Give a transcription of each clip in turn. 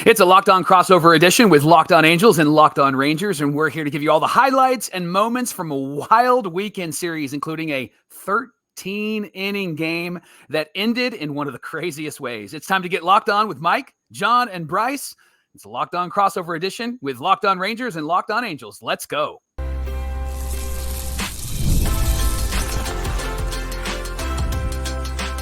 It's a Locked On crossover edition with Locked On Angels and Locked On Rangers, and we're here to give you all the highlights and moments from a wild weekend series, including a 13-inning game that ended in one of the craziest ways. It's time to get Locked On with Mike, John, and Brice. It's a Locked On crossover edition with Locked On Rangers and Locked On Angels. Let's go.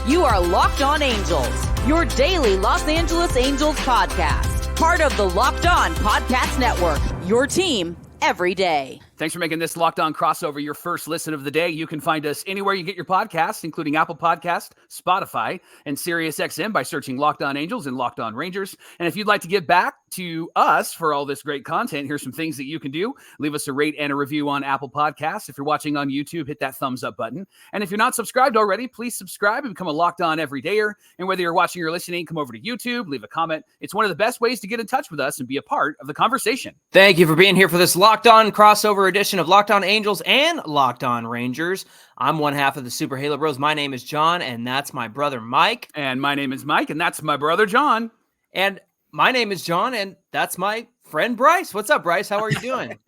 You are Locked On Angels, your daily Los Angeles Angels podcast. Part of the Locked On Podcast Network, your team every day. Thanks for making this Locked On crossover your first listen of the day. You can find us anywhere you get your podcasts, including Apple Podcast, Spotify, and SiriusXM by searching Locked On Angels and Locked On Rangers. And if you'd like to give back to us for all this great content, here's some things that you can do. Leave us a rate and a review on Apple Podcasts. If you're watching on YouTube, hit that thumbs up button. And if you're not subscribed already, please subscribe and become a Locked On everydayer. And whether you're watching or listening, come over to YouTube, leave a comment. It's one of the best ways to get in touch with us and be a part of the conversation. Thank you for being here for this Locked On crossover edition of Locked On Angels and Locked On Rangers. I'm one half of the Super Halo Bros. My name is John, and that's my brother Mike. And my name is Mike, and that's my brother John. And my name is John, and that's my friend Brice. What's up, Brice? How are you doing?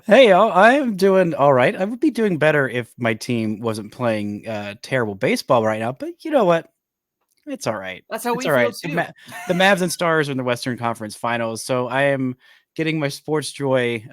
Hey, y'all. I'm doing all right. I would be doing better if my team wasn't playing terrible baseball right now, but you know what? It's all right. That's how we it's all right. feel, too. The Mavs and Stars are in the Western Conference Finals, so I am getting my sports joy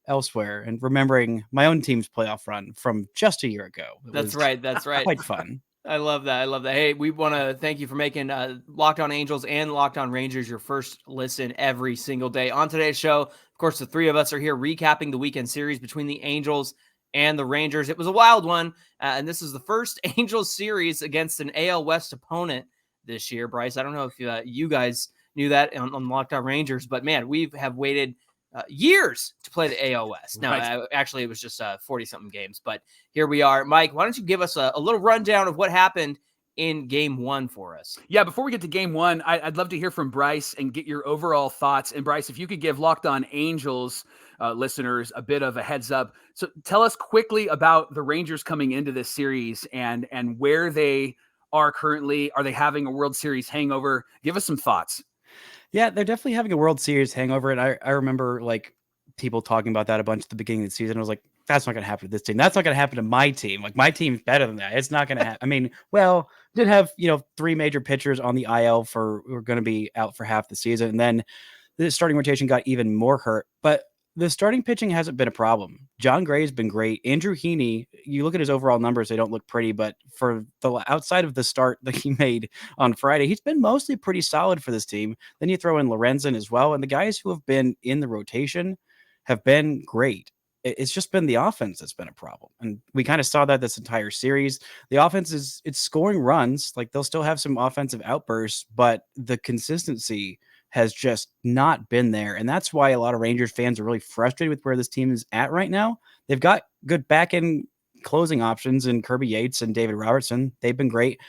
elsewhere and remembering my own team's playoff run from just a year ago. That's right. Quite fun. I love that. Hey, we want to thank you for making Locked On Angels and Locked On Rangers your first listen every single day. On today's show, of course, the three of us are here recapping the weekend series between the Angels and the Rangers. It was a wild one, and this is the first Angels series against an AL West opponent this year. Brice, I don't know if you guys knew that on Locked On Rangers, but man, we have waited years to play the AL West. Now, Right. actually, it was just 40-something games, but here we are. Mike, why don't you give us a little rundown of what happened in Game 1 for us? Yeah, before we get to Game 1, I'd love to hear from Brice and get your overall thoughts. And Brice, if you could give Locked On Angels listeners a bit of a heads up. So tell us quickly about the Rangers coming into this series and where they are currently. Are they having a World Series hangover? Give us some thoughts. Yeah, they're definitely having a World Series hangover. And I remember like people talking about that a bunch at the beginning of the season. I was like, that's not going to happen to this team. That's not going to happen to my team. Like my team's better than that. It's not going to happen. I mean, well, did have, three major pitchers on the IL who are going to be out for half the season. And then the starting rotation got even more hurt. But the starting pitching hasn't been a problem. John Gray's been great. Andrew Heaney, you look at his overall numbers, they don't look pretty, but for the outside of the start that he made on Friday, he's been mostly pretty solid for this team. Then you throw in Lorenzen as well, and the guys who have been in the rotation have been great. It's just been the offense that's been a problem. And we kind of saw that this entire series. The offense it's scoring runs. Like they'll still have some offensive outbursts, but the consistency has just not been there. And that's why a lot of Rangers fans are really frustrated with where this team is at right now. They've got good back end closing options in Kirby Yates and David Robertson. They've been great.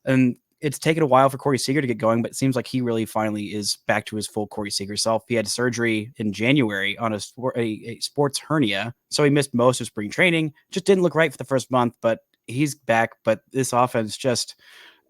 And it's taken a while for Corey Seager to get going, but it seems like he really finally is back to his full Corey Seager self. He had surgery in January on a sports hernia, so he missed most of spring training. Just didn't look right for the first month, but he's back. But this offense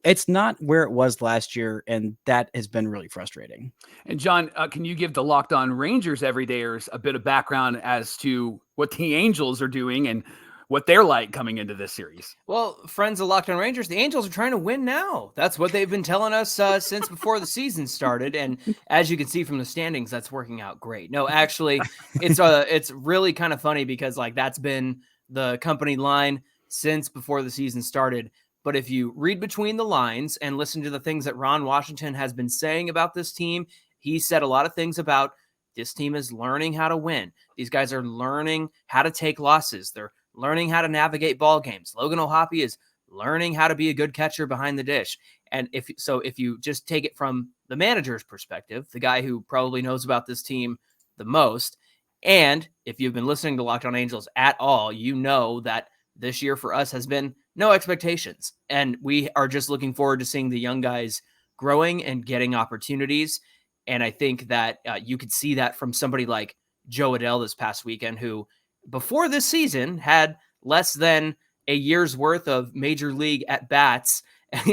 it's not where it was last year, and that has been really frustrating. And John, can you give the Locked On Rangers everydayers a bit of background as to what the Angels are doing and what they're like coming into this series? Well, friends of Locked On Rangers, the Angels are trying to win now. That's what they've been telling us since before the season started. And as you can see from the standings, that's working out great. No, actually, it's really kind of funny because like that's been the company line since before the season started. But if you read between the lines and listen to the things that Ron Washington has been saying about this team, he said a lot of things about this team is learning how to win. These guys are learning how to take losses. They're learning how to navigate ball games. Logan O'Hoppe is learning how to be a good catcher behind the dish. And if you just take it from the manager's perspective, the guy who probably knows about this team the most, and if you've been listening to Locked On Angels at all, you know that this year for us has been no expectations. And we are just looking forward to seeing the young guys growing and getting opportunities. And I think that you could see that from somebody like Joe Adell this past weekend, who before this season had less than a year's worth of major league at bats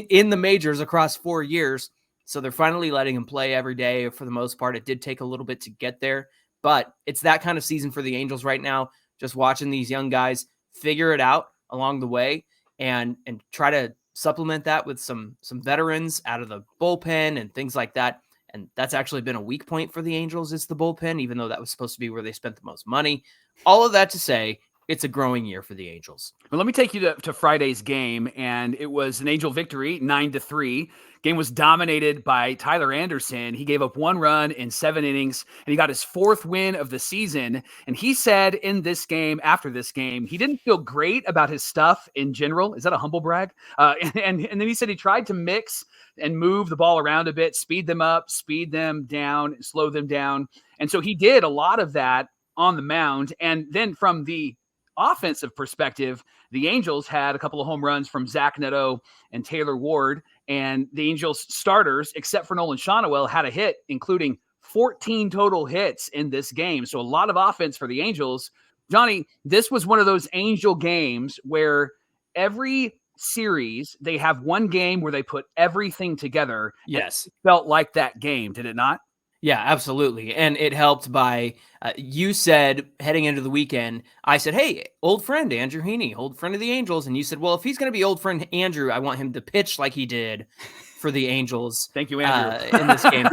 in the majors across 4 years. So they're finally letting him play every day for the most part. It did take a little bit to get there, but it's that kind of season for the Angels right now. Just watching these young guys figure it out along the way and try to supplement that with some veterans out of the bullpen and things like that. And that's actually been a weak point for the Angels, is the bullpen, even though that was supposed to be where they spent the most money. All of that to say, it's a growing year for the Angels. Well, let me take you to Friday's game, and it was an Angel victory, 9-3. Game was dominated by Tyler Anderson. He gave up 1 run in 7 innings, and he got his 4th win of the season. And he said in this game, after this game, he didn't feel great about his stuff in general. Is that a humble brag? And then he said he tried to mix and move the ball around a bit, speed them up, speed them down, slow them down. And so he did a lot of that on the mound. And then from the offensive perspective, the Angels had a couple of home runs from Zach Neto and Taylor Ward, and the Angels starters, except for Nolan Shonowell, had a hit, including 14 total hits in this game. So a lot of offense for the Angels. Johnny, this was one of those Angel games where every series they have one game where they put everything together. Yes. It felt like that game, did it not? Yeah, absolutely. And it helped by, you said heading into the weekend, I said, hey, old friend Andrew Heaney, old friend of the Angels. And you said, well, if he's going to be old friend Andrew, I want him to pitch like he did for the Angels. Thank you, Andrew. In this game.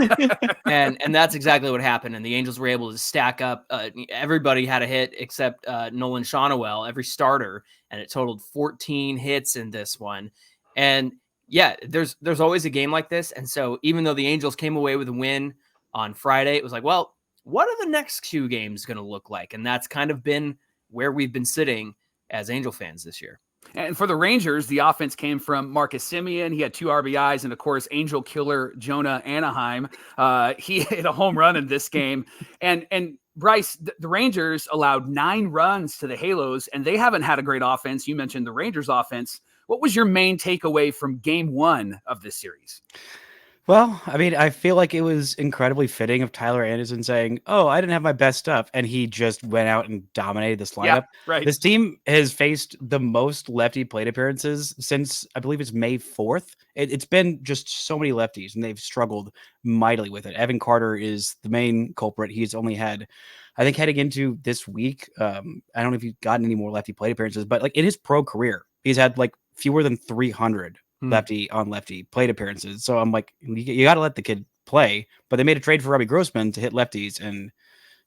and that's exactly what happened. And the Angels were able to stack up. Everybody had a hit except Nolan Shonowell, every starter. And it totaled 14 hits in this one. And yeah, there's always a game like this. And so even though the Angels came away with a win on Friday, it was like, well, what are the next 2 games going to look like? And that's kind of been where we've been sitting as Angel fans this year. And for the Rangers, the offense came from Marcus Semien. He had 2 RBIs, and of course, Angel killer Jonah Anaheim. He hit a home run in this game. And Brice, the Rangers allowed 9 runs to the Halos, and they haven't had a great offense. You mentioned the Rangers offense. What was your main takeaway from game 1 of this series? Well, I mean, I feel like it was incredibly fitting of Tyler Anderson saying, oh, I didn't have my best stuff. And he just went out and dominated this lineup. Yeah, right. This team has faced the most lefty plate appearances since, I believe it's May 4th. It's been just so many lefties, and they've struggled mightily with it. Evan Carter is the main culprit. He's only had, I think, heading into this week, I don't know if he's gotten any more lefty plate appearances, but like in his pro career, he's had like fewer than 300 lefty on lefty plate appearances. So I'm like, you got to let the kid play. But they made a trade for Robbie Grossman to hit lefties, and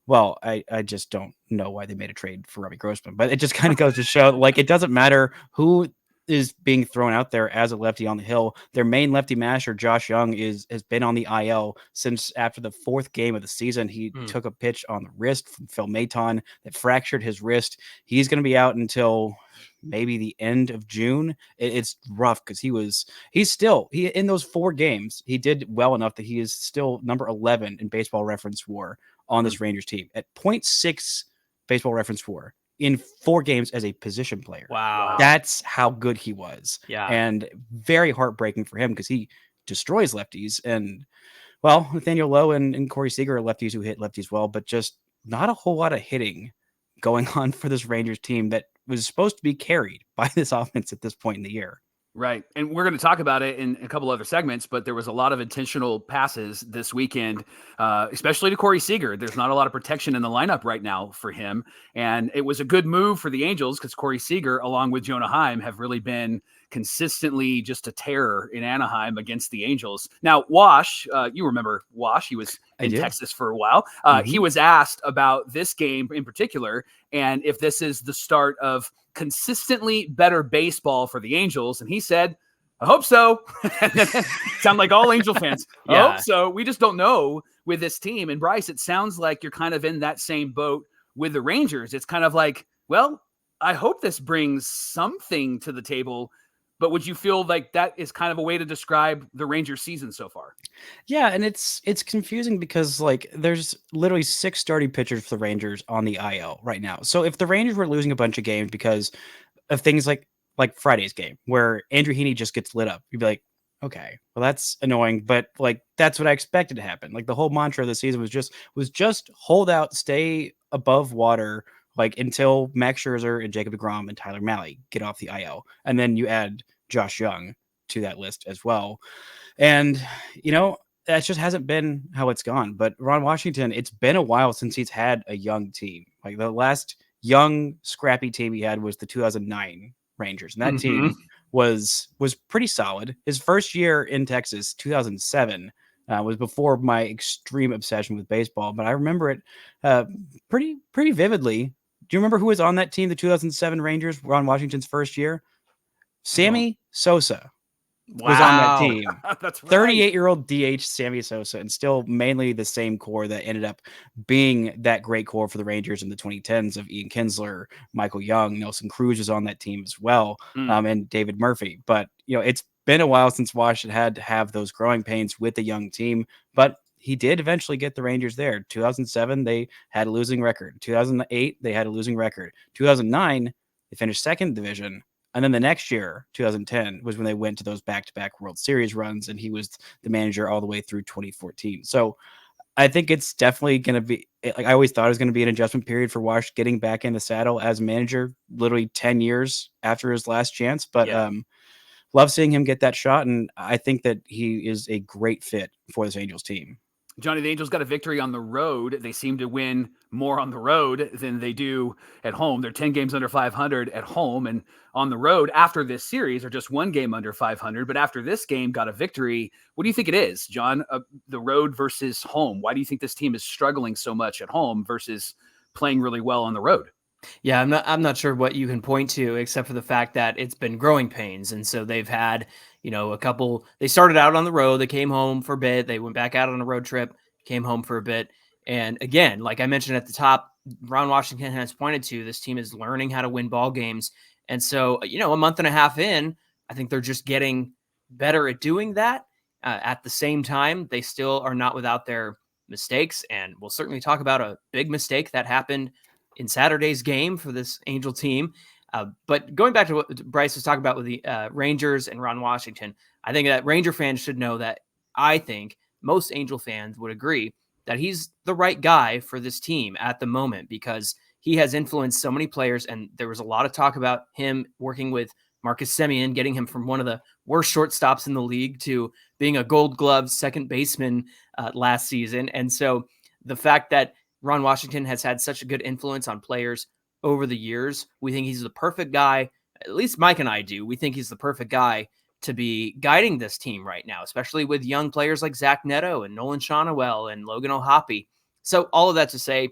well, I just don't know why they made a trade for Robbie Grossman. But it just kind of goes to show, like, it doesn't matter who is being thrown out there as a lefty on the hill. Their main lefty masher, Josh Young, has been on the IL since after the 4th game of the season. He took a pitch on the wrist from Phil Maton that fractured his wrist. He's going to be out until maybe the end of June. It's rough because he's still in those 4 games, he did well enough that he is still number 11 in Baseball Reference WAR on this Rangers team at 0.6 Baseball Reference WAR in 4 games as a position player. Wow. That's how good he was. Yeah. And very heartbreaking for him because he destroys lefties. And well, Nathaniel Lowe and Corey Seager are lefties who hit lefties well, but just not a whole lot of hitting going on for this Rangers team that was supposed to be carried by this offense at this point in the year. Right. And we're going to talk about it in a couple other segments, but there was a lot of intentional passes this weekend, especially to Corey Seager. There's not a lot of protection in the lineup right now for him. And it was a good move for the Angels because Corey Seager, along with Jonah Heim, have really been consistently just a terror in Anaheim against the Angels. Now, Wash, you remember Wash, he was in Texas for a while. He was asked about this game in particular, and if this is the start of consistently better baseball for the Angels. And he said, I hope so. Sound like all Angel fans. I hope so. We just don't know with this team. And Brice, it sounds like you're kind of in that same boat with the Rangers. It's kind of like, well, I hope this brings something to the table. But would you feel like that is kind of a way to describe the Rangers season so far? Yeah, and it's confusing because like there's literally 6 starting pitchers for the Rangers on the IL right now. So if the Rangers were losing a bunch of games because of things like Friday's game where Andrew Heaney just gets lit up, you'd be like, okay, well that's annoying, but like that's what I expected to happen. Like the whole mantra of the season was just hold out, stay above water, like until Max Scherzer and Jacob deGrom and Tyler Mahle get off the IL. And then you add Josh Young to that list as well. And, that just hasn't been how it's gone. But Ron Washington, it's been a while since he's had a young team. Like the last young, scrappy team he had was the 2009 Rangers. And that team was pretty solid. His first year in Texas, 2007, was before my extreme obsession with baseball. But I remember it pretty vividly. Do you remember who was on that team, the 2007 Rangers, Ron Washington's first year? Sammy Sosa. Was on that team. That's right. 38-year-old DH Sammy Sosa, and still mainly the same core that ended up being that great core for the Rangers in the 2010s of Ian Kinsler, Michael Young, Nelson Cruz was on that team as well, and David Murphy. But, it's been a while since Washington had to have those growing pains with the young team, but he did eventually get the Rangers there. 2007, they had a losing record. 2008, they had a losing record. 2009, they finished second division. And then the next year, 2010, was when they went to those back-to-back World Series runs, and he was the manager all the way through 2014. So I think it's definitely going to be, like I always thought it was going to be an adjustment period for Wash getting back in the saddle as manager, literally 10 years after his last chance. But love seeing him get that shot, and I think that he is a great fit for this Angels team. Johnny, the Angels got a victory on the road. They seem to win more on the road than they do at home. They're 10 games under 500 at home, and on the road after this series are just one game under 500. But after this game got a victory. What do you think it is, John? The road versus home. Why do you think this team is struggling so much at home versus playing really well on the road? Yeah, I'm not sure what you can point to except for the fact that it's been growing pains. And so they've had, a couple, they started out on the road, they came home for a bit, they went back out on a road trip, came home for a bit. And again, like I mentioned at the top, Ron Washington has pointed to, this team is learning how to win ball games. And so, a month and a half in, I think they're just getting better at doing that. At the same time, they still are not without their mistakes. And we'll certainly talk about a big mistake that happened in Saturday's game for this Angel team. But going back to what Brice was talking about with the Rangers and Ron Washington, I think that Ranger fans should know that I think most Angel fans would agree that he's the right guy for this team at the moment because he has influenced so many players. And there was a lot of talk about him working with Marcus Semien, getting him from one of the worst shortstops in the league to being a Gold Glove second baseman last season. And so the fact that Ron Washington has had such a good influence on players over the years, we think he's the perfect guy. At least Mike and I do. We think he's the perfect guy to be guiding this team right now, especially with young players like Zach Neto and Nolan Shonowell and Logan O'Hoppe. So all of that to say,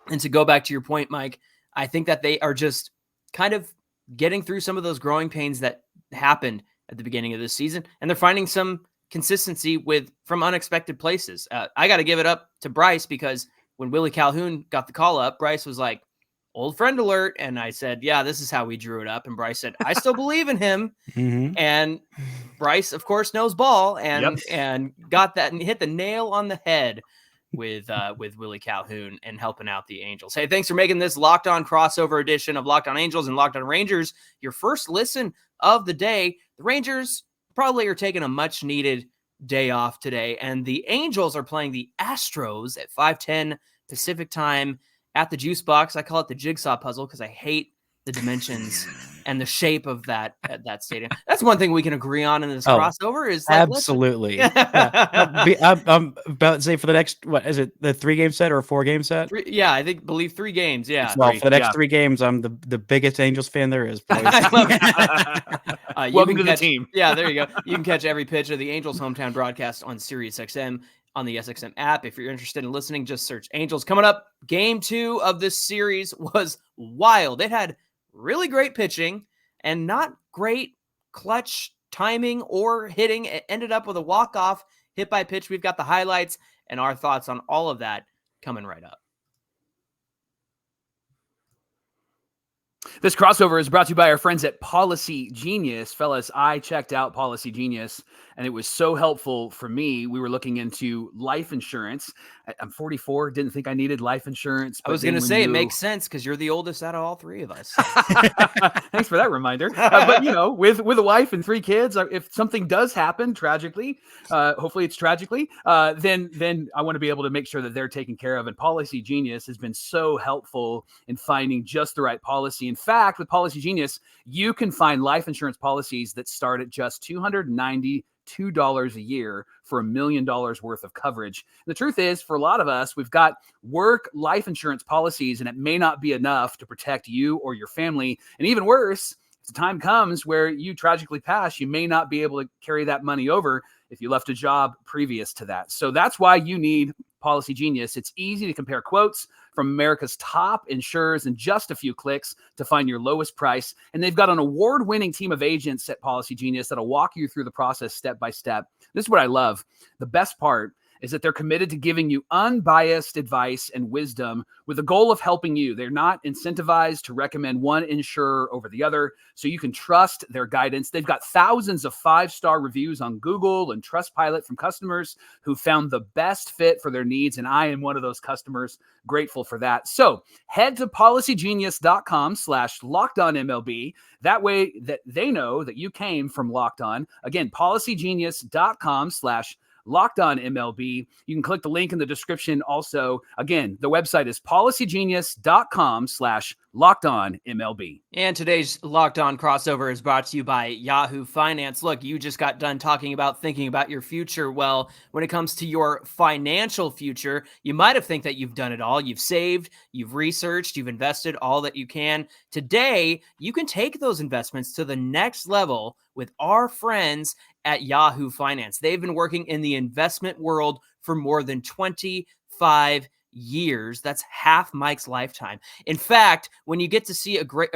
and to go back to your point, Mike, I think that they are just kind of getting through some of those growing pains that happened at the beginning of this season, and they're finding some consistency from unexpected places. I got to give it up to Brice because when Willie Calhoun got the call up, Brice was like, old friend alert. And I said, yeah, this is how we drew it up. And Brice said, I still believe in him. And Brice, of course, knows ball and got that and hit the nail on the head with Willie Calhoun and helping out the Angels. Hey, thanks for making this Locked On crossover edition of Locked On Angels and Locked On Rangers your first listen of the day. The Rangers probably are taking a much needed day off today, and the Angels are playing the Astros at 5:10 Pacific time at the Juice Box. I call it the jigsaw puzzle because I hate the dimensions and the shape of that stadium. That's one thing we can agree on in this crossover is that absolutely. I'm about to say for the next, what is it, the 3-game set or a 4-game set? Believe 3 games. Yeah. Well, for the next 3 games, I'm the biggest Angels fan there is. Welcome to the team. Yeah, there you go. You can catch every pitch of the Angels hometown broadcast on SiriusXM on the SXM app. If you're interested in listening, just search Angels. Coming up, game 2 of this series was wild. It had really great pitching and not great clutch timing or hitting. It ended up with a walk-off hit by pitch. We've got the highlights and our thoughts on all of that coming right up. This crossover is brought to you by our friends at Policy Genius. Fellas, I checked out Policy Genius and it was so helpful for me. We were looking into life insurance. I'm 44, didn't think I needed life insurance. I was going to say it makes sense because you're the oldest out of all three of us. Thanks for that reminder. But with a wife and 3 kids, if something does happen tragically, hopefully it's tragically, then I want to be able to make sure that they're taken care of. And Policy Genius has been so helpful in finding just the right policy. In fact, with Policy Genius, you can find life insurance policies that start at just $292 a year for $1 million worth of coverage. And the truth is, for a lot of us, we've got work life insurance policies, and it may not be enough to protect you or your family. And even worse, if the time comes where you tragically pass, you may not be able to carry that money over if you left a job previous to that. So that's why you need Policy Genius. It's easy to compare quotes from America's top insurers in just a few clicks to find your lowest price. And they've got an award-winning team of agents at Policy Genius that'll walk you through the process step by step. This is what I love. The best part is that they're committed to giving you unbiased advice and wisdom with the goal of helping you. They're not incentivized to recommend one insurer over the other, so you can trust their guidance. They've got thousands of 5-star reviews on Google and Trustpilot from customers who found the best fit for their needs, and I am one of those customers. Grateful for that. So head to policygenius.com/LockedOnMLB. That way that they know that you came from Locked On. Again, policygenius.com/LockedOnMLB. You can click the link in the description. Also, again, the website is policygenius.com/LockedOnMLB. And today's Locked On crossover is brought to you by Yahoo Finance. Look, you just got done thinking about your future. Well, when it comes to your financial future, you might have think that you've done it all. You've saved, you've researched, you've invested all that you can. Today, you can take those investments to the next level with our friends at Yahoo Finance. They've been working in the investment world for more than 25 years. That's half Mike's lifetime. In fact, when you get to see a great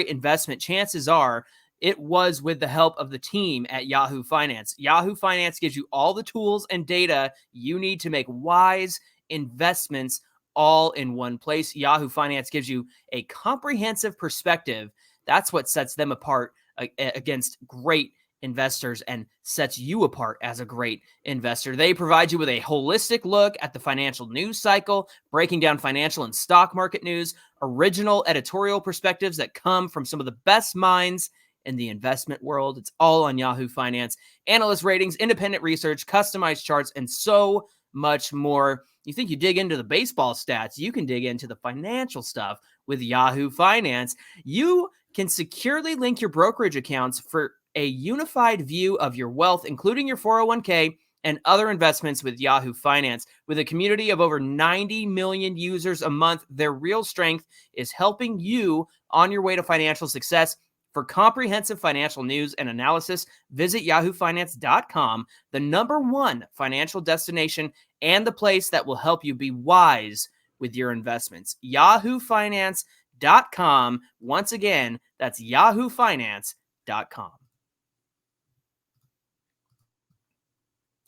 investment, chances are it was with the help of the team at Yahoo Finance. Yahoo Finance gives you all the tools and data you need to make wise investments all in one place. Yahoo Finance gives you a comprehensive perspective. That's what sets them apart against great investors and sets you apart as a great investor. They provide you with a holistic look at the financial news cycle, breaking down financial and stock market news, original editorial perspectives that come from some of the best minds in the investment world. It's all on Yahoo Finance. Analyst ratings, independent research, customized charts, and so much more. You think you dig into the baseball stats, you can dig into the financial stuff with Yahoo Finance. You can securely link your brokerage accounts for a unified view of your wealth, including your 401k and other investments with Yahoo Finance. With a community of over 90 million users a month, their real strength is helping you on your way to financial success. For comprehensive financial news and analysis, visit yahoofinance.com, the #1 financial destination and the place that will help you be wise with your investments. yahoofinance.com. Once again, that's yahoofinance.com.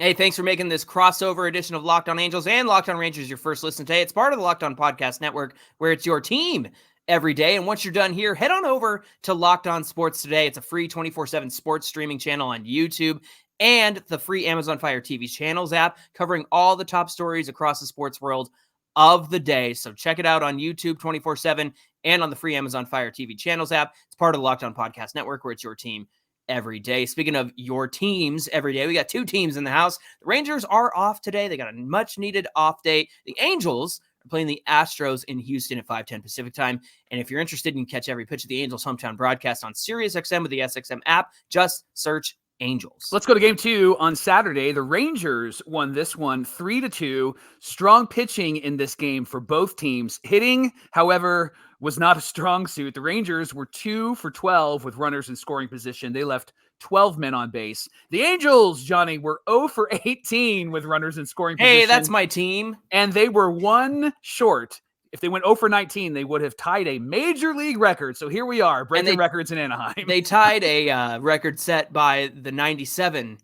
Hey, thanks for making this crossover edition of Locked On Angels and Locked On Rangers your first listen today. It's part of the Locked On Podcast Network, where it's your team every day. And once you're done here, head on over to Locked On Sports Today. It's a free 24/7 sports streaming channel on YouTube and the free Amazon Fire TV Channels app, covering all the top stories across the sports world of the day. So check it out on YouTube 24/7 and on the free Amazon Fire TV Channels app. It's part of the Locked On Podcast Network, where it's your team every day. Speaking of your teams every day, we got 2 teams in the house. The Rangers are off today. They got a much needed off day. The Angels are playing the Astros in Houston at 5:10 Pacific time. And if you're interested, you can catch every pitch of the Angels hometown broadcast on SiriusXM with the SXM app. Just search Angels. Let's go to game 2 on Saturday. The Rangers won this one 3-2. Strong pitching in this game for both teams. Hitting, however, was not a strong suit. The Rangers were 2 for 12 with runners in scoring position. They left 12 men on base. The Angels, Johnny, were 0 for 18 with runners in scoring position. Hey, that's my team. And they were 1 short. If they went 0 for 19, they would have tied a major league record. So here we are, breaking records in Anaheim. They tied a record set by the 97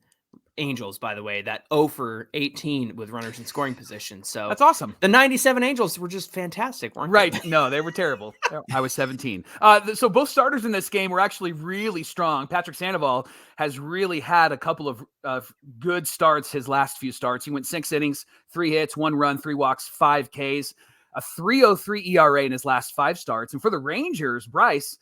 Angels, by the way, that 0 for 18 with runners in scoring position. So That's awesome. The 97 Angels were just fantastic, weren't Right. they? No, they were terrible. I was 17. So both starters in this game were actually really strong. Patrick Sandoval has really had a couple of good starts his last few starts. He went 6 innings, 3 hits, 1 run, 3 walks, 5 Ks, a 3.03 ERA in his last 5 starts. And for the Rangers, Brice,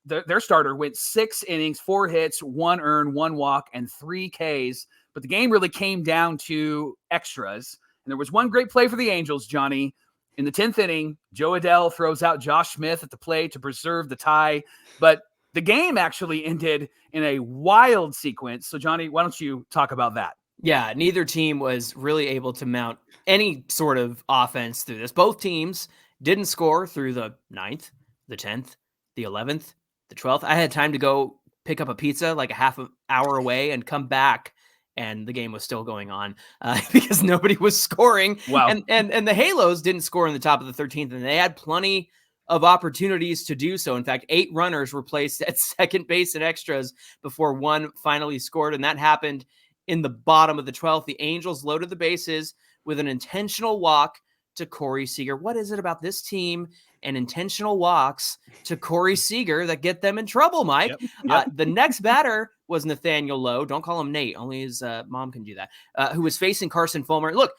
their starter went 6 innings, 4 hits, 1 earned, 1 walk, and 3 Ks. But the game really came down to extras. And there was one great play for the Angels, Johnny. In the 10th inning, Joe Adell throws out Josh Smith at the plate to preserve the tie. But the game actually ended in a wild sequence. So, Johnny, why don't you talk about that? Yeah, neither team was really able to mount any sort of offense through this. Both teams didn't score through the 9th, the 10th, the 11th, the 12th. I had time to go pick up a pizza like a half an hour away and come back, and the game was still going on because nobody was scoring. Wow. And the Halos didn't score in the top of the 13th, and they had plenty of opportunities to do so. In fact, 8 runners were placed at second base in extras before one finally scored, and that happened in the bottom of the 12th. The Angels loaded the bases with an intentional walk to Corey Seager. What is it about this team and intentional walks to Corey Seager that get them in trouble, Mike? Yep. The next batter was Nathaniel Lowe. Don't call him Nate. Only his mom can do that. Who was facing Carson Fulmer. Look,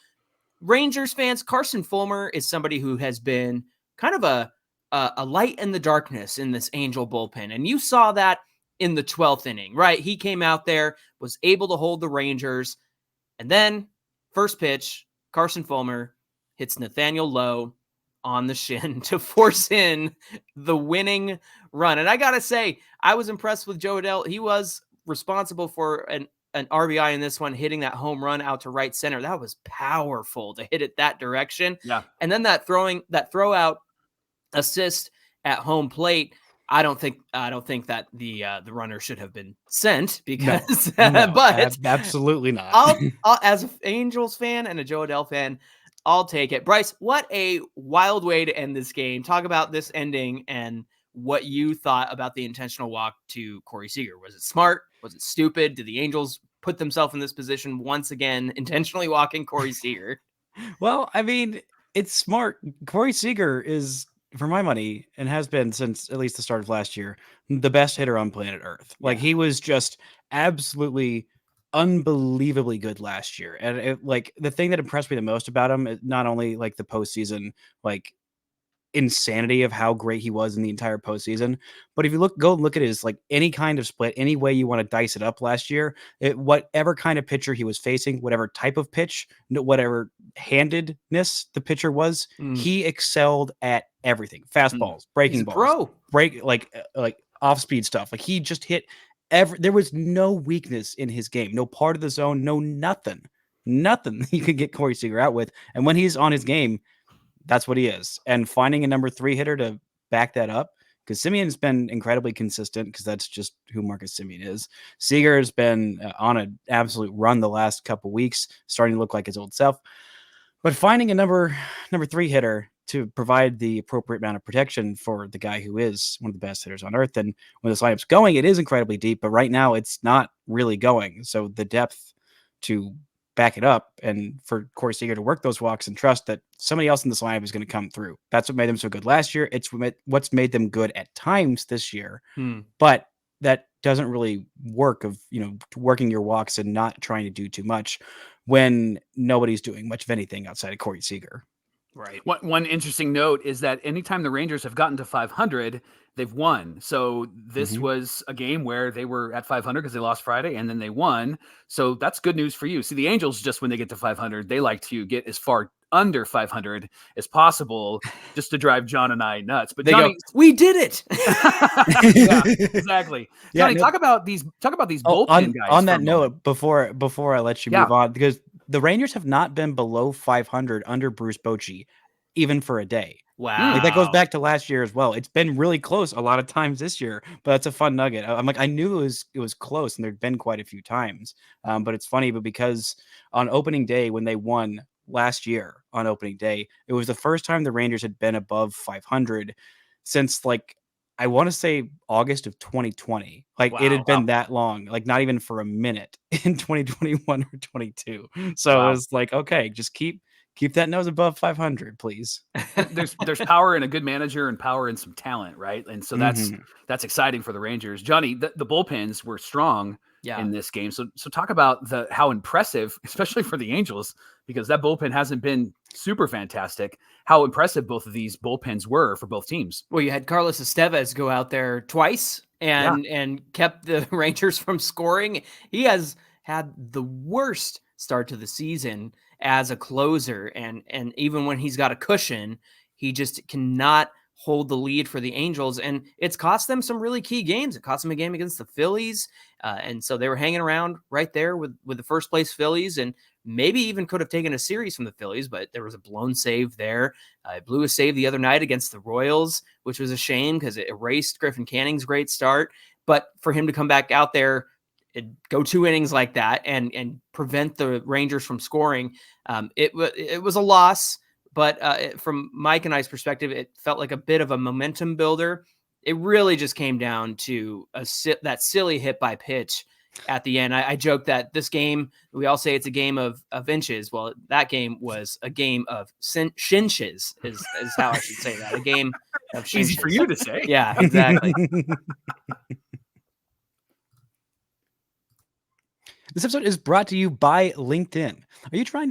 Rangers fans, Carson Fulmer is somebody who has been kind of a light in the darkness in this Angel bullpen. And you saw that in the 12th inning, right? He came out there, was able to hold the Rangers. And then first pitch, Carson Fulmer hits Nathaniel Lowe on the shin to force in the winning run. And I got to say, I was impressed with Joe Adell. He was responsible for an RBI in this one, hitting that home run out to right center. That was powerful to hit it that direction. Yeah. And then that throw out assist at home plate. I don't think that the runner should have been sent because, but absolutely not. I'll as an Angels fan and a Joe Adell fan, I'll take it. Brice, what a wild way to end this game. Talk about this ending and what you thought about the intentional walk to Corey Seager. Was it smart? Was it stupid? Did the Angels put themselves in this position once again, intentionally walking Corey Seager? Well, I mean, it's smart. Corey Seager is, for my money, and has been since at least the start of last year, the best hitter on planet Earth. Like, he was just absolutely unbelievably good last year. And like, the thing that impressed me the most about him, not only like the postseason, like insanity of how great he was in the entire postseason, but if you go look at his, like, any kind of split, any way you want to dice it up last year, whatever kind of pitcher he was facing, whatever type of pitch, whatever handedness the pitcher was, he excelled at everything. Fastballs, breaking balls, like off speed stuff. Like, he just hit there was no weakness in his game, no part of the zone, no nothing you could get Corey Seager out with. And when he's on his game, that's what he is. And finding a number 3 hitter to back that up, because Simeon's been incredibly consistent, because that's just who Marcus Semien is. Seager has been on an absolute run the last couple weeks, starting to look like his old self. But finding a number 3 hitter to provide the appropriate amount of protection for the guy who is one of the best hitters on earth. And when this lineup's going, it is incredibly deep, but right now it's not really going. So the depth to back it up and for Corey Seager to work those walks and trust that somebody else in this lineup is going to come through. That's what made them so good last year. It's what's made them good at times this year, but that doesn't really work of, working your walks and not trying to do too much when nobody's doing much of anything outside of Corey Seager. Right. One interesting note is that anytime the Rangers have gotten to 500, they've won. So this was a game where they were at 500 because they lost Friday and then they won. So that's good news for you. See, the Angels, just when they get to 500, they like to get as far under 500 as possible just to drive John and I nuts. But Johnny, we did it. Yeah, exactly. Johnny, talk about these bullpen guys. On that note, before I let you move on, because the Rangers have not been below 500 under Brice Paterik, even for a day. Wow. Like, that goes back to last year as well. It's been really close a lot of times this year, but that's a fun nugget. I'm like, I knew it was close, and there'd been quite a few times. But it's funny, but because on opening day, when they won last year on opening day, it was the first time the Rangers had been above 500 since, like, I want to say August of 2020. Like it had been that long, like not even for a minute in 2021 or 22. So it was like, okay, just keep that nose above 500, please. There's power in a good manager and power in some talent, right? And so that's exciting for the Rangers. Johnny, the bullpens were strong in this game. So talk about how impressive, especially for the Angels, because that bullpen hasn't been super fantastic, how impressive both of these bullpens were for both teams. Well, you had Carlos Estevez go out there twice and kept the Rangers from scoring. He has had the worst start to the season as a closer, and even when he's got a cushion, he just cannot hold the lead for the Angels, and it's cost them some really key games. It cost them a game against the Phillies, and so they were hanging around right there with the first place Phillies, and maybe even could have taken a series from the Phillies, but there was a blown save there. Blew a save the other night against the Royals, which was a shame because it erased Griffin Canning's great start. But for him to come back out there, go 2 innings like that and prevent the Rangers from scoring, it was a loss. But from Mike and I's perspective, it felt like a bit of a momentum builder. It really just came down to that silly hit by pitch at the end. I joke that this game, we all say it's a game of inches. Well, that game was a game of shinches, is how I should say that. A game of shinches. Easy for you to say. Yeah, exactly. This episode is brought to you by LinkedIn.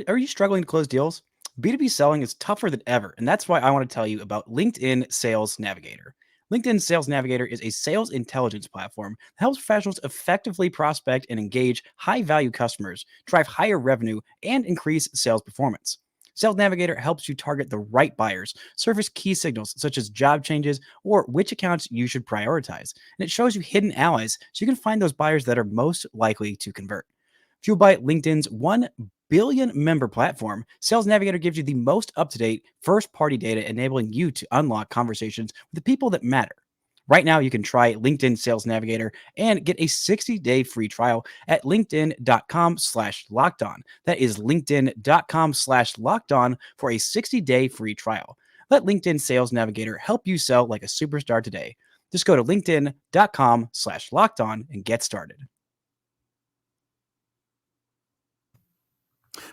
Are you struggling to close deals? B2B selling is tougher than ever, and that's why I want to tell you about LinkedIn Sales Navigator. LinkedIn Sales Navigator is a sales intelligence platform that helps professionals effectively prospect and engage high-value customers, drive higher revenue, and increase sales performance. Sales Navigator helps you target the right buyers, surface key signals such as job changes or which accounts you should prioritize, and it shows you hidden allies so you can find those buyers that are most likely to convert. Fueled by LinkedIn's 1 billion member platform, Sales Navigator gives you the most up-to-date first-party data, enabling you to unlock conversations with the people that matter. Right now, you can try LinkedIn Sales Navigator and get a 60-day free trial at linkedin.com/lockedon. That is linkedin.com/lockedon for a 60-day free trial. Let LinkedIn Sales Navigator help you sell like a superstar today. Just go to linkedin.com/lockedon and get started.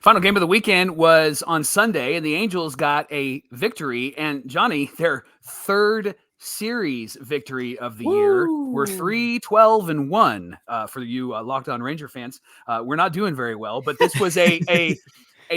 Final game of the weekend was on Sunday, and the Angels got a victory. And Johnny, their third series victory of the year. We're 3-12-1 for you Locked On Ranger fans. We're not doing very well, but this was a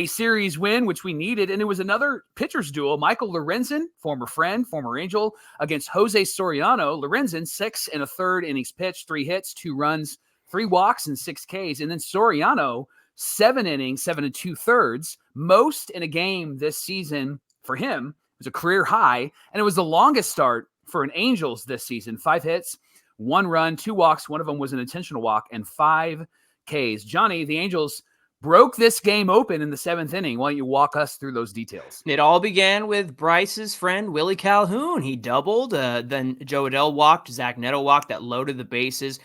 series win, which we needed. And it was another pitcher's duel. Michael Lorenzen, former friend, former Angel, against Jose Soriano. Lorenzen, 6 1/3 innings pitched, 3 hits, 2 runs, 3 walks, and 6 Ks. And then Soriano, 7 innings, 7 2/3, most in a game this season for him. It was a career high, and it was the longest start for an Angels this season. 5 hits, 1 run, 2 walks. One of them was an intentional walk, and 5 Ks. Johnny, the Angels broke this game open in the 7th inning. Why don't you walk us through those details? It all began with Brice's friend, Willie Calhoun. He doubled. Then Joe Adell walked. Zach Neto walked. That loaded the bases.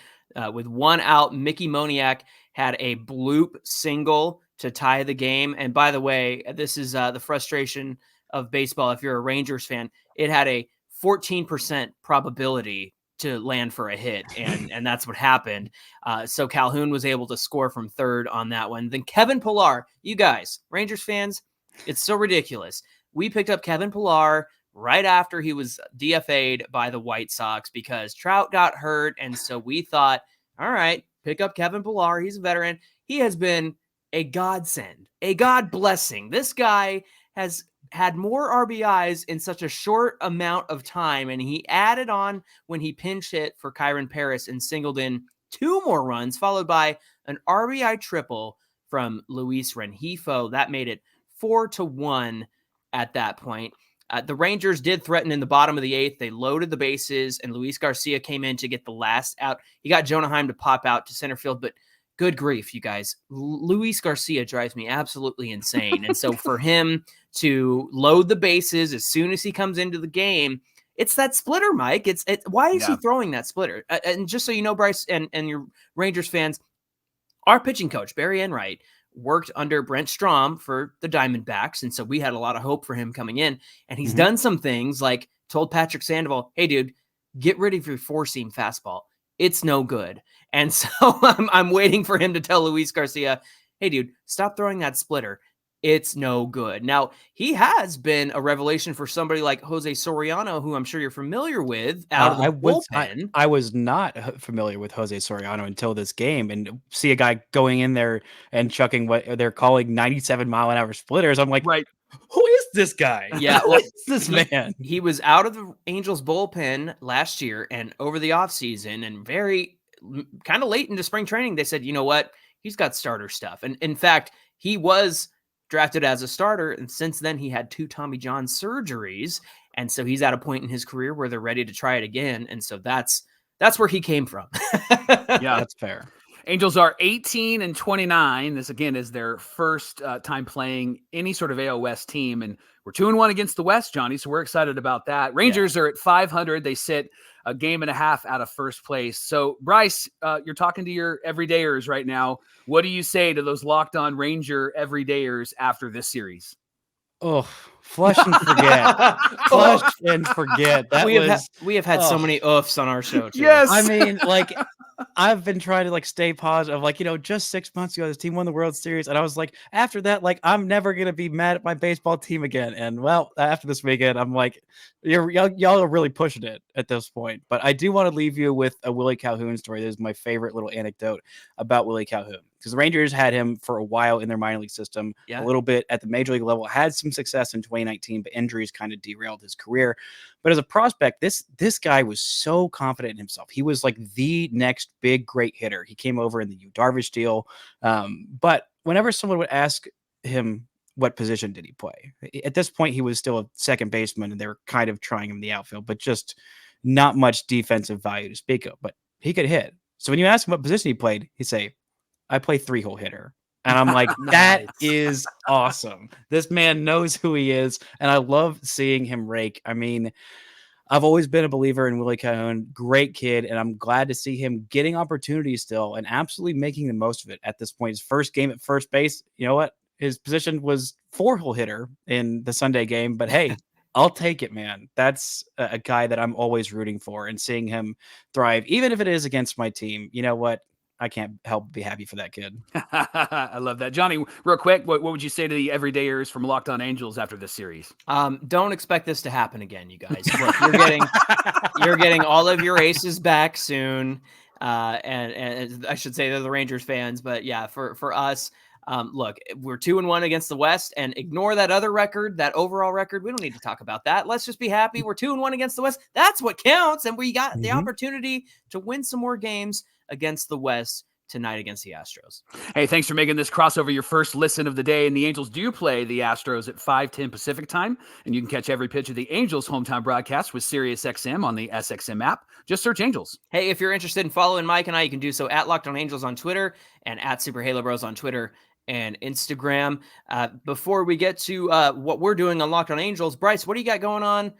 With 1 out, Mickey Moniak had a bloop single to tie the game. And by the way, this is the frustration of baseball. If you're a Rangers fan, it had a 14% probability to land for a hit, and that's what happened. So Calhoun was able to score from third on that one. Then Kevin Pillar, you guys, Rangers fans, it's so ridiculous. We picked up Kevin Pillar right after he was DFA'd by the White Sox because Trout got hurt, and so we thought, all right, pick up Kevin Pillar. He's a veteran. He has been a godsend, a God blessing. This guy has had more RBIs in such a short amount of time, and he added on when he pinch hit for Kyron Paris and singled in 2 more runs, followed by an RBI triple from Luis Rengifo. That made it 4-1 at that point. The Rangers did threaten in the bottom of the 8th. They loaded the bases, and Luis Garcia came in to get the last out. He got Jonah Heim to pop out to center field, but good grief, you guys. Luis Garcia drives me absolutely insane. And so for him to load the bases as soon as he comes into the game, it's that splitter, Mike. Why is he throwing that splitter? And just so you know, Brice and your Rangers fans, our pitching coach, Barry Enright, worked under Brent Strom for the Diamondbacks. And so we had a lot of hope for him coming in. And he's done some things like told Patrick Sandoval, hey, dude, get rid of your four-seam fastball. It's no good. And so I'm waiting for him to tell Luis Garcia, hey, dude, stop throwing that splitter. It's no good. Now, he has been a revelation for somebody like Jose Soriano, who I'm sure you're familiar with, out of the bullpen. I was not familiar with Jose Soriano until this game, and see a guy going in there and chucking what they're calling 97-mile-an-hour splitters. I'm like, Right. Who is this guy? Yeah, Who is this man? He was out of the Angels bullpen last year and over the offseason, and very kind of late into spring training, they said, you know what? He's got starter stuff. And in fact, he was drafted as a starter, and since then he had 2 Tommy John surgeries, and so he's at a point in his career where they're ready to try it again, and so that's where he came from. Yeah, that's fair. Angels are 18-29. This again is their first time playing any sort of AL West team, and we're 2-1 against the West, Johnny. So we're excited about that. Rangers are at 500. They sit a game and a half out of first place. So Brice, you're talking to your everydayers right now. What do you say to those Locked On Ranger everydayers after this series? Oh, flush and forget. Flush and forget. We have had so many oofs on our show too. Yes. I mean, like, I've been trying to stay positive. Like, just 6 months ago, this team won the World Series, and I was like, after that, I'm never gonna be mad at my baseball team again. And well, after this weekend, I'm like, y'all are really pushing it at this point. But I do want to leave you with a Willie Calhoun story. This is my favorite little anecdote about Willie Calhoun, because the Rangers had him for a while in their minor league system, a little bit at the major league level, had some success in 2019, but injuries kind of derailed his career. But as a prospect, this guy was so confident in himself. He was like the next big, great hitter. He came over in the Yu Darvish deal. But whenever someone would ask him what position did he play, at this point, he was still a second baseman, and they were kind of trying him in the outfield, but just not much defensive value to speak of. But he could hit. So when you ask him what position he played, he'd say, I play 3-hole hitter. And I'm like, that is awesome. This man knows who he is. And I love seeing him rake. I mean, I've always been a believer in Willie Calhoun. Great kid. And I'm glad to see him getting opportunities still and absolutely making the most of it at this point. His first game at first base, you know what? His position was 4-hole hitter in the Sunday game. But hey, I'll take it, man. That's a guy that I'm always rooting for, and seeing him thrive, even if it is against my team. You know what? I can't help but be happy for that kid. I love that. Johnny, real quick, what would you say to the everydayers from Locked On Angels after this series? Don't expect this to happen again, you guys. Look, you're getting all of your aces back soon. And I should say they're the Rangers fans, but yeah, for us, look, we're 2-1 against the West, and ignore that other record, that overall record. We don't need to talk about that. Let's just be happy. We're 2-1 against the West. That's what counts. And we got the opportunity to win some more games against the West tonight against the Astros. Hey, thanks for making this crossover your first listen of the day. And the Angels do play the Astros at 5:10 Pacific time. And you can catch every pitch of the Angels hometown broadcast with SiriusXM on the SXM app. Just search Angels. Hey, if you're interested in following Mike and I, you can do so at Locked On Angels on Twitter and at Super Halo Bros on Twitter and Instagram. Before we get to what we're doing on Locked On Angels, Brice, what do you got going on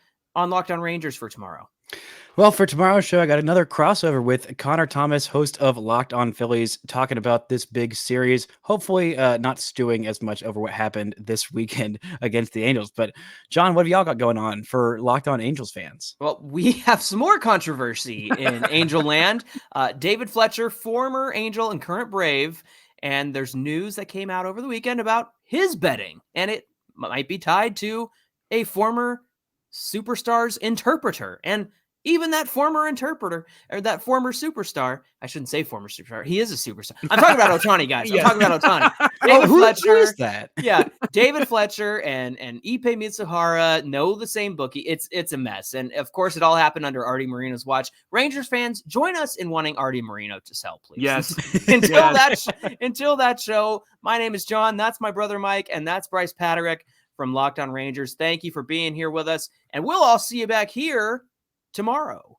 Locked On Rangers for tomorrow? Well, for tomorrow's show, I got another crossover with Connor Thomas, host of Locked On Phillies, talking about this big series. Hopefully not stewing as much over what happened this weekend against the Angels. But John, what have y'all got going on for Locked On Angels fans? Well, we have some more controversy in Angel land. David Fletcher, former Angel and current Brave, and there's news that came out over the weekend about his betting, and it might be tied to a former Superstars interpreter. And even that former interpreter, or that former superstar, I shouldn't say former superstar, he is a superstar. I'm talking about Ohtani, guys. I'm talking about Ohtani. David Fletcher. Who is that? Yeah, David Fletcher and Ipe Mitsuhara know the same bookie. It's a mess. And of course, it all happened under Artie Moreno's watch. Rangers fans, join us in wanting Artie Moreno to sell, please. Yes. Until that show, my name is John. That's my brother Mike, and that's Brice Paterik from Locked On Rangers. Thank you for being here with us, and we'll all see you back here tomorrow.